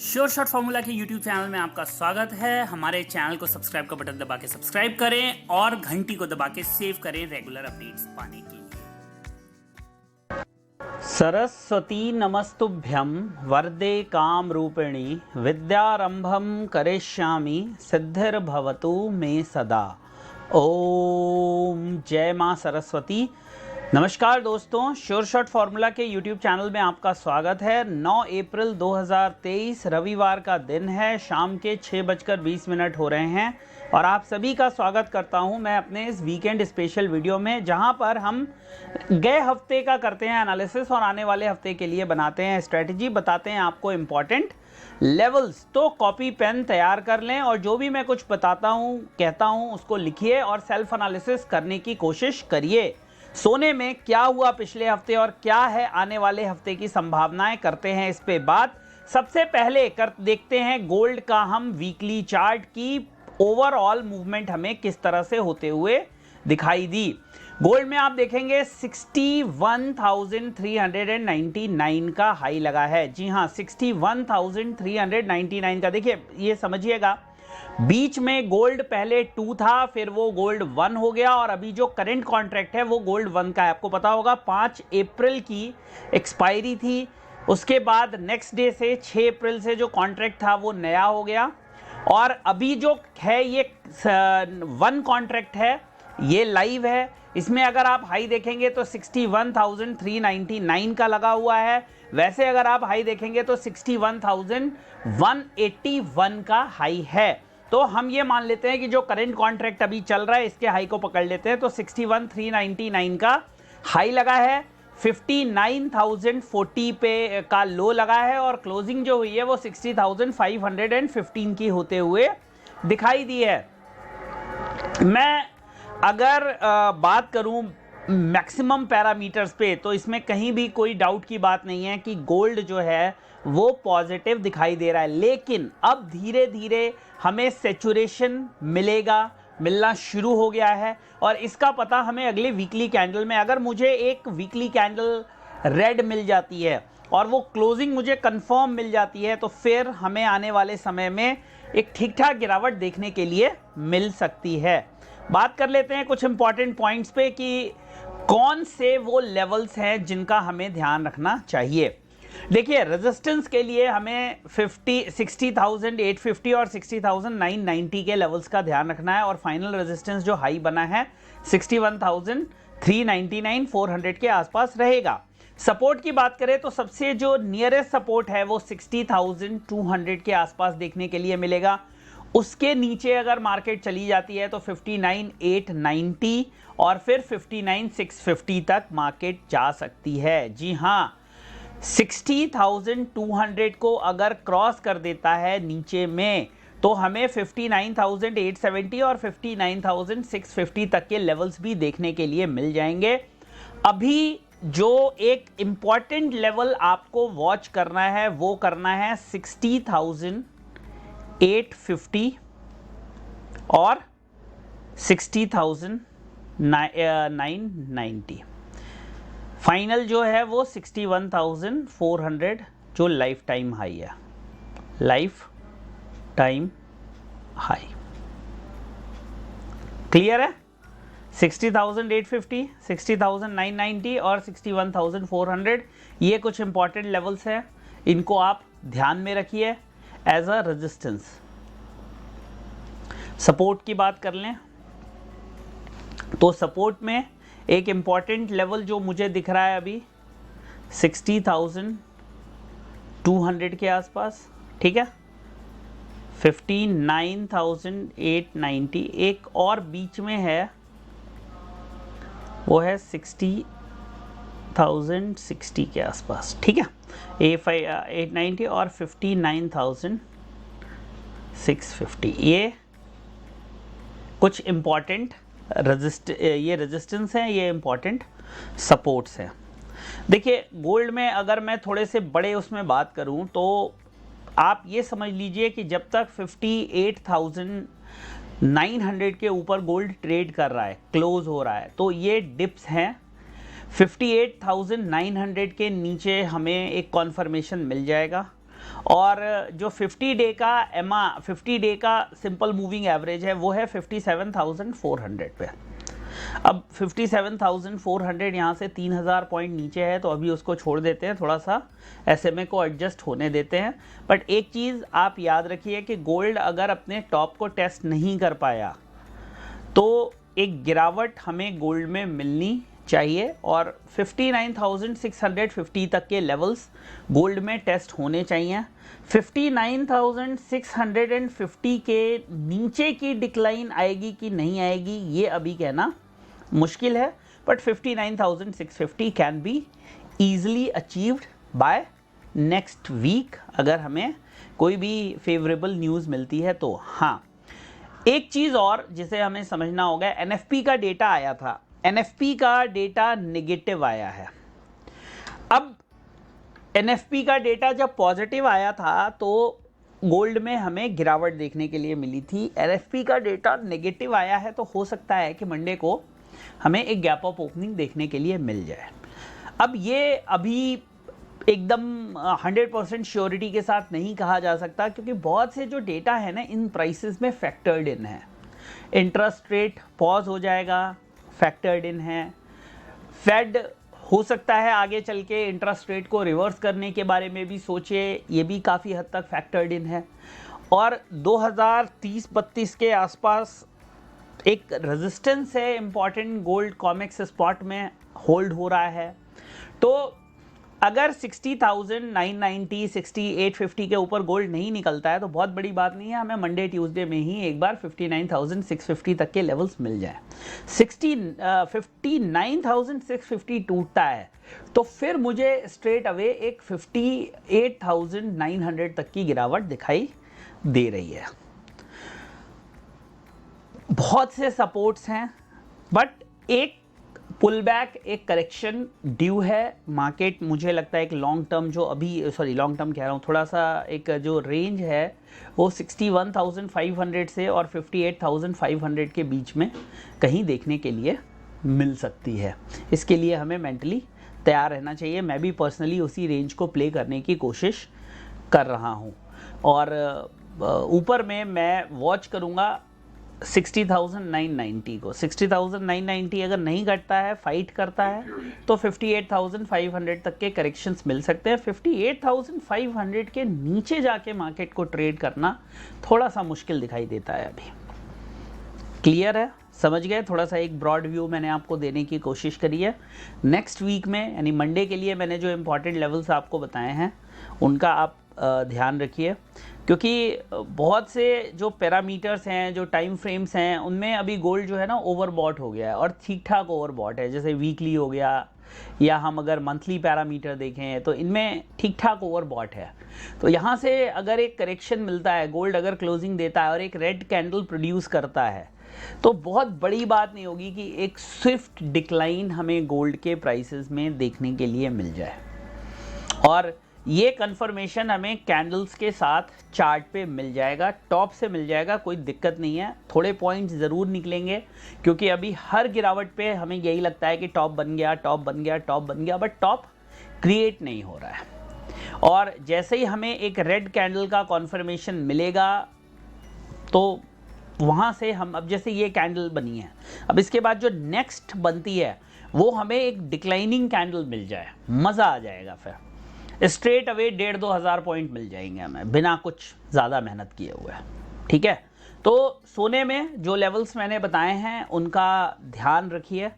Sure shot formula के YouTube channel में आपका स्वागत है। हमारे चैनल को सब्सक्राइब का बटन दबा के सब्सक्राइब करें और घंटी को दबा के सेव करें रेगुलर अपडेट्स पाने के लिए। सरस्वती नमस्तुभ्यं वरदे काम रूपिणी विद्यारंभम करिष्यामि सिद्धिर्भवतु मे सदा। ओम जय मां सरस्वती। नमस्कार दोस्तों, श्योर शॉट फॉर्मूला के YouTube चैनल में आपका स्वागत है। 9 अप्रैल 2023 रविवार का दिन है, शाम के 6:20 हो रहे हैं और आप सभी का स्वागत करता हूं मैं अपने इस वीकेंड स्पेशल वीडियो में, जहां पर हम गए हफ्ते का करते हैं एनालिसिस और आने वाले हफ्ते के लिए बनाते हैं स्ट्रेटजी, बताते हैं आपको इंपॉर्टेंट लेवल्स। तो कॉपी पेन तैयार कर लें और जो भी मैं कुछ बताता हूं कहता हूं उसको लिखिए और सेल्फ एनालिसिस करने की कोशिश करिए। सोने में क्या हुआ पिछले हफ्ते और क्या है आने वाले हफ्ते की संभावनाएं, करते हैं इस पे बात। सबसे पहले देखते हैं गोल्ड का हम वीकली चार्ट की ओवरऑल मूवमेंट हमें किस तरह से होते हुए दिखाई दी। गोल्ड में आप देखेंगे 61,399 का हाई लगा है। जी हां, 61,399 का। देखिए ये समझिएगा, बीच में गोल्ड पहले 2 था, फिर वो गोल्ड 1 हो गया और अभी जो करंट कॉन्ट्रैक्ट है वो गोल्ड 1 का है। आपको पता होगा 5 अप्रैल की एक्सपायरी थी, उसके बाद नेक्स्ट डे से 6 अप्रैल से जो कॉन्ट्रैक्ट था वो नया हो गया और अभी जो है ये 1 कॉन्ट्रैक्ट है, ये लाइव है। इसमें अगर आप हाई देखेंगे तो 61,399 का लगा हुआ है। वैसे अगर आप हाई देखेंगे तो 61,181 का हाई है। तो हम ये मान लेते हैं कि जो करंट कॉन्ट्रैक्ट अभी चल रहा है इसके हाई को पकड़ लेते हैं। तो 61,399 का हाई लगा है, 59,040 पे का लो लगा है और क्लोजिंग जो हुई है वो 60,515 की होते हुए दिखाई दी है। मैं अगर बात करूं मैक्सिमम पैरामीटर्स पे, तो इसमें कहीं भी कोई डाउट की बात नहीं है कि गोल्ड जो है वो पॉजिटिव दिखाई दे रहा है, लेकिन अब धीरे धीरे हमें सैचुरेशन मिलना शुरू हो गया है और इसका पता हमें अगले वीकली कैंडल में, अगर मुझे एक वीकली कैंडल रेड मिल जाती है और वो क्लोजिंग मुझे कंफर्म मिल जाती है, तो फिर हमें आने वाले समय में एक ठीक ठाक गिरावट देखने के लिए मिल सकती है। बात कर लेते हैं कुछ इंपॉर्टेंट पॉइंट्स पे कि कौन से वो लेवल्स हैं जिनका हमें ध्यान रखना चाहिए। देखिए, रेजिस्टेंस के लिए हमें 60,850 और 60,990 के लेवल्स का ध्यान रखना है और फाइनल रेजिस्टेंस जो हाई बना है 61,399 400 के आसपास रहेगा। सपोर्ट की बात करें तो सबसे जो नियरेस्ट सपोर्ट है वो 60,200 के आसपास देखने के लिए मिलेगा। उसके नीचे अगर मार्केट चली जाती है तो 59,890 और फिर 59,650 तक मार्केट जा सकती है। जी हां, 60,200 को अगर क्रॉस कर देता है नीचे में तो हमें 59,870 और 59,650 तक के लेवल्स भी देखने के लिए मिल जाएंगे। अभी जो एक इंपॉर्टेंट लेवल आपको वॉच करना है वो करना है 60,850 और 60,990। फाइनल जो है वो 61,400 जो लाइफ टाइम हाई है, लाइफ टाइम हाई। क्लियर है? 60,850, 60,990 और 61,400 ये कुछ इंपॉर्टेंट लेवल्स हैं, इनको आप ध्यान में रखिए एज अ रेजिस्टेंस। सपोर्ट की बात कर लें तो सपोर्ट में एक इंपॉर्टेंट लेवल जो मुझे दिख रहा है अभी 60,200 के आसपास, ठीक है। 59,890 एक और बीच में है, वो है 60,060 के आसपास, ठीक है। 890 और 59,650 ये कुछ इंपॉर्टेंट ये रेजिस्टेंस है, ये इंपॉर्टेंट सपोर्ट्स हैं। देखिए, गोल्ड में अगर मैं थोड़े से बड़े उसमें बात करूं तो आप ये समझ लीजिए कि जब तक 58,900 के ऊपर गोल्ड ट्रेड कर रहा है, क्लोज हो रहा है, तो ये डिप्स हैं। 58,900 के नीचे हमें एक कॉन्फर्मेशन मिल जाएगा और जो 50 डे का 50 डे का सिंपल मूविंग एवरेज है वो है 57,400 पे। अब 57,400 यहाँ से 3,000 पॉइंट नीचे है, तो अभी उसको छोड़ देते हैं, थोड़ा सा SMA को एडजस्ट होने देते हैं। बट एक चीज़ आप याद रखिए कि गोल्ड अगर अपने टॉप को टेस्ट नहीं कर पाया तो एक गिरावट हमें गोल्ड में मिलनी चाहिए, और 59,650 तक के लेवल्स गोल्ड में टेस्ट होने चाहिए। 59,650 के नीचे की डिक्लाइन आएगी कि नहीं आएगी ये अभी कहना मुश्किल है, but 59,650 can be easily achieved by next week अगर हमें कोई भी फेवरेबल न्यूज़ मिलती है तो। हाँ, एक चीज़ और जिसे हमें समझना होगा, NFP का डेटा आया था, NFP का डेटा नेगेटिव आया है। अब NFP का डेटा जब पॉजिटिव आया था तो गोल्ड में हमें गिरावट देखने के लिए मिली थी। NFP का डेटा नेगेटिव आया है तो हो सकता है कि मंडे को हमें एक गैप अप ओपनिंग देखने के लिए मिल जाए। अब ये अभी एकदम 100% श्योरिटी के साथ नहीं कहा जा सकता, क्योंकि बहुत से जो डेटा है ना इन प्राइसेस में फैक्टर्ड इन है। इंटरेस्ट रेट पॉज हो जाएगा, फैक्टर्ड इन है। फेड हो सकता है आगे चल के इंटरेस्ट रेट को रिवर्स करने के बारे में भी सोचे, ये भी काफ़ी हद तक फैक्टर्ड इन है। और 2030-32 के आसपास एक रेजिस्टेंस है इम्पॉर्टेंट, गोल्ड कॉमेक्स स्पॉट में होल्ड हो रहा है। तो अगर 60,990, 6850 के ऊपर गोल्ड नहीं निकलता है तो बहुत बड़ी बात नहीं है, हमें मंडे ट्यूसडे में ही एक बार 59,650 तक के लेवल्स मिल जाए। 59,650 टूटता है तो फिर मुझे स्ट्रेट अवे एक 58,900 तक की गिरावट दिखाई दे रही है। बहुत से सपोर्ट्स हैं, बट एक पुल बैक, एक करेक्शन ड्यू है। मार्केट मुझे लगता है एक लॉन्ग टर्म जो अभी लॉन्ग टर्म कह रहा हूँ, थोड़ा सा एक जो रेंज है वो 61,500 से और 58,500 के बीच में कहीं देखने के लिए मिल सकती है। इसके लिए हमें मेंटली तैयार रहना चाहिए। मैं भी पर्सनली उसी रेंज को प्ले करने की कोशिश कर रहा हूँ, और ऊपर में मैं वॉच करूँगा 60,990 को। 60,990 अगर नहीं घटता है, फाइट करता है, तो 58,500 तक के करेक्शंस मिल सकते हैं। 58,500 के नीचे जाके मार्केट को ट्रेड करना थोड़ा सा मुश्किल दिखाई देता है अभी। क्लियर है? समझ गए? थोड़ा सा एक ब्रॉड व्यू मैंने आपको देने की कोशिश करी है। नेक्स्ट वीक में यानी मंडे के लिए मैंने जो इंपॉर्टेंट लेवल्स आपको बताए हैं उनका आप ध्यान रखिए, क्योंकि बहुत से जो पैरामीटर्स हैं, जो टाइम फ्रेम्स हैं, उनमें अभी गोल्ड जो है ना ओवरबॉट हो गया है, और ठीक ठाक ओवरबॉट है। जैसे वीकली हो गया, या हम अगर मंथली पैरामीटर देखें तो इनमें ठीक ठाक ओवरबॉट है। तो यहाँ से अगर एक करेक्शन मिलता है, गोल्ड अगर क्लोजिंग देता है और एक रेड कैंडल प्रोड्यूस करता है, तो बहुत बड़ी बात नहीं होगी कि एक स्विफ्ट डिक्लाइन हमें गोल्ड के प्राइसेस में देखने के लिए मिल जाए। और ये कंफर्मेशन हमें कैंडल्स के साथ चार्ट पे मिल जाएगा, टॉप से मिल जाएगा, कोई दिक्कत नहीं है। थोड़े पॉइंट्स ज़रूर निकलेंगे, क्योंकि अभी हर गिरावट पे हमें यही लगता है कि टॉप बन गया, टॉप बन गया, टॉप बन गया, बट टॉप क्रिएट नहीं हो रहा है। और जैसे ही हमें एक रेड कैंडल का कॉन्फर्मेशन मिलेगा तो वहाँ से हम, अब जैसे ये कैंडल बनी है, अब इसके बाद जो नेक्स्ट बनती है वो हमें एक डिक्लाइनिंग कैंडल मिल जाए, मज़ा आ जाएगा। फिर स्ट्रेट अवे 1,500-2 हज़ार पॉइंट मिल जाएंगे हमें बिना कुछ ज़्यादा मेहनत किए हुए। ठीक है, तो सोने में जो लेवल्स मैंने बताए हैं उनका ध्यान रखिए।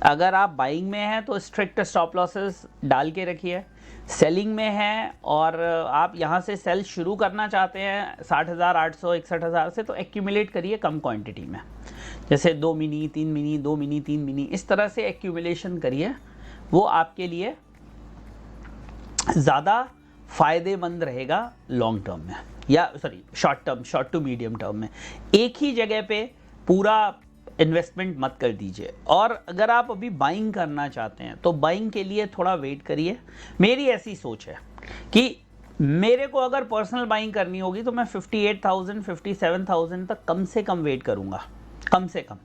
अगर आप बाइंग में हैं तो स्ट्रिक्ट स्टॉप लॉसेस डाल के रखिए। सेलिंग में हैं और आप यहाँ से सेल शुरू करना चाहते हैं 60,800 61,000 से, तो एक्यूमुलेट करिए कम क्वांटिटी में, जैसे 2 मिनी 3 मिनी 2 मिनी 3 मिनी, इस तरह से एक्यूमुलेशन करिए। वो आपके लिए ज़्यादा फ़ायदेमंद रहेगा लॉन्ग टर्म में, या short term, short to medium term में। एक ही जगह पे पूरा इन्वेस्टमेंट मत कर दीजिए। और अगर आप अभी बाइंग करना चाहते हैं तो बाइंग के लिए थोड़ा वेट करिए। मेरी ऐसी सोच है कि मेरे को अगर पर्सनल बाइंग करनी होगी तो मैं 58,000 57,000 तक कम से कम वेट करूँगा, कम से कम,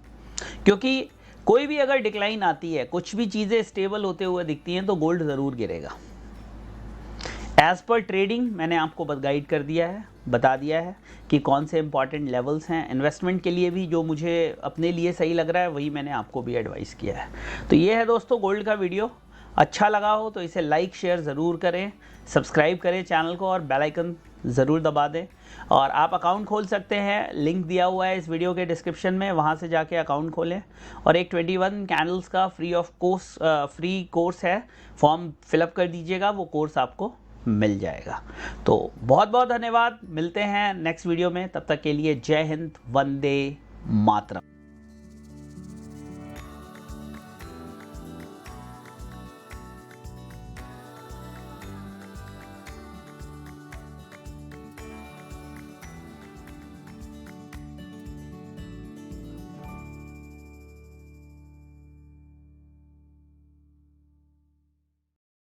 क्योंकि कोई भी अगर डिक्लाइन आती है, कुछ भी चीज़ें स्टेबल होते हुए दिखती हैं, तो गोल्ड ज़रूर गिरेगा। एज़ पर ट्रेडिंग मैंने आपको गाइड कर दिया है, बता दिया है कि कौन से इंपॉर्टेंट लेवल्स हैं। इन्वेस्टमेंट के लिए भी जो मुझे अपने लिए सही लग रहा है वही मैंने आपको भी एडवाइस किया है। तो ये है दोस्तों गोल्ड का वीडियो। अच्छा लगा हो तो इसे लाइक शेयर ज़रूर करें, सब्सक्राइब करें चैनल को और बेल आइकन ज़रूर दबा दें। और आप अकाउंट खोल सकते हैं, लिंक दिया हुआ है इस वीडियो के डिस्क्रिप्शन में, वहाँ से जाके अकाउंट खोलें। और एक 21 कैंडल्स का फ्री कोर्स है, फॉर्म फिलअप कर दीजिएगा, वो कोर्स आपको मिल जाएगा। तो बहुत बहुत धन्यवाद, मिलते हैं नेक्स्ट वीडियो में, तब तक के लिए जय हिंद, वंदे मातरम।